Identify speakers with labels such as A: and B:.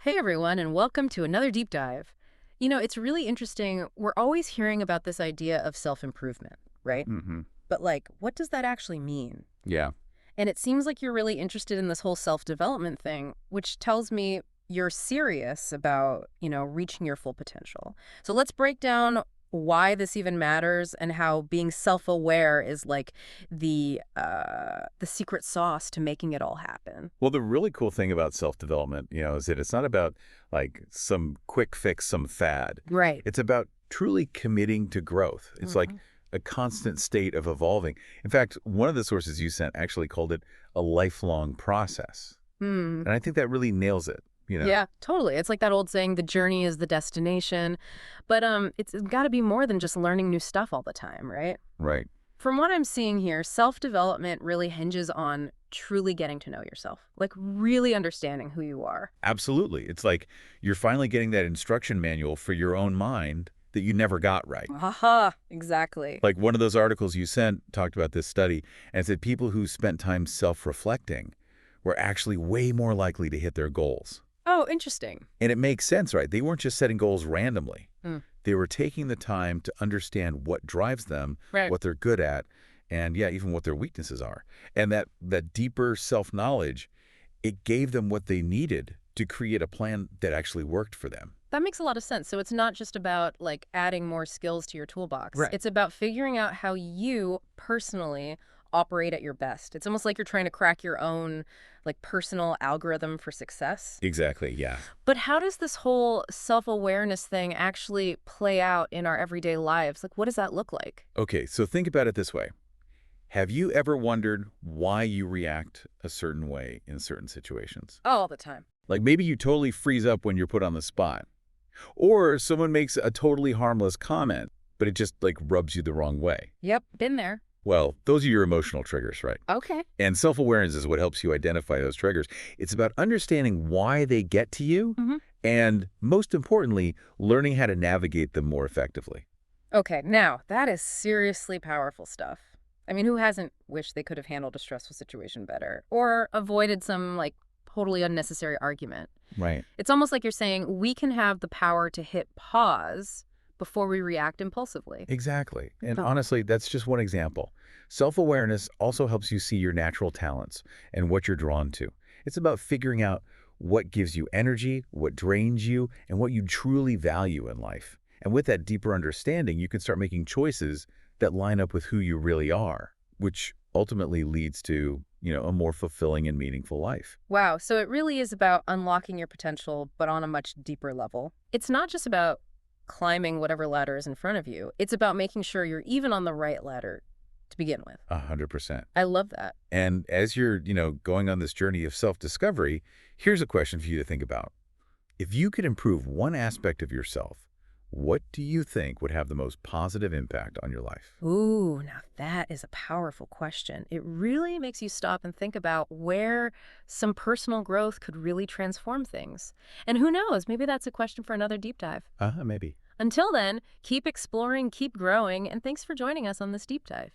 A: Hey everyone, and welcome to another deep dive. It's really interesting. We're always hearing about this idea of self-improvement, right?
B: Hmm.
A: But like, what does that actually mean?
B: Yeah.
A: And it seems like you're really interested in this whole self-development thing, which tells me you're serious about, reaching your full potential. So let's break down why this even matters and how being self-aware is like the secret sauce to making it all happen.
B: Well, the really cool thing about self-development, is that it's not about like some quick fix, some fad.
A: Right.
B: It's about truly committing to growth. It's like
A: Hmm.
B: a constant state of evolving. In fact, one of the sources you sent actually called it a lifelong process.
A: Hmm.
B: And I think that really nails it.
A: Yeah, totally. It's like that old saying, the journey is the destination. But it's got to be more than just learning new stuff all the time, right?
B: Right.
A: From what I'm seeing here, self-development really hinges on truly getting to know yourself, like really understanding who you are.
B: Absolutely. It's like you're finally getting that instruction manual for your own mind that you never got right.
A: Haha, exactly.
B: Like one of those articles you sent talked about this study and said people who spent time self-reflecting were actually way more likely to hit their goals.
A: Oh, interesting.
B: And it makes sense, right? They weren't just setting goals randomly.
A: Mm,
B: They were taking the time to understand what drives them,
A: right.
B: what they're good at, and yeah, even what their weaknesses are. And that deeper self-knowledge, it gave them what they needed to create a plan that actually worked for them.
A: That makes a lot of sense. So it's not just about like adding more skills to your toolbox.
B: Right.
A: It's about figuring out how you personally operate at your best. It's almost like you're trying to crack your own like personal algorithm for success.
B: Exactly, yeah.
A: But how does this whole self-awareness thing actually play out in our everyday lives? Like, what does that look like?
B: Okay, so think about it this way. Have you ever wondered why you react a certain way in certain situations?
A: Oh, all the time.
B: Like maybe you totally freeze up when you're put on the spot. Or someone makes a totally harmless comment, but it just like rubs you the wrong way.
A: Yep, been there.
B: Well, those are your emotional triggers, right?
A: Okay.
B: And self-awareness is what helps you identify those triggers. It's about understanding why they get to you
A: Hmm.
B: and, most importantly, learning how to navigate them more effectively.
A: Okay, now that is seriously powerful stuff. I mean, who hasn't wished they could have handled a stressful situation better or avoided some like totally unnecessary argument?
B: Right.
A: It's almost like you're saying we can have the power to hit pause before we react impulsively.
B: Exactly. And
A: Oh,
B: honestly, that's just one example. Self-awareness also helps you see your natural talents and what you're drawn to. It's about figuring out what gives you energy, what drains you, and what you truly value in life. And with that deeper understanding, you can start making choices that line up with who you really are, which ultimately leads to, a more fulfilling and meaningful life.
A: wow. So it really is about unlocking your potential, but on a much deeper level. It's not just about climbing whatever ladder is in front of you. It's about making sure you're even on the right ladder to begin with.
B: 100%.
A: I love that.
B: And as you're, going on this journey of self-discovery, here's a question for you to think about. If you could improve one aspect of yourself, what do you think would have the most positive impact on your life?
A: Ooh, now that is a powerful question. It really makes you stop and think about where some personal growth could really transform things. And who knows, maybe that's a question for another deep dive.
B: Maybe.
A: Until then, keep exploring, keep growing, and thanks for joining us on this deep dive.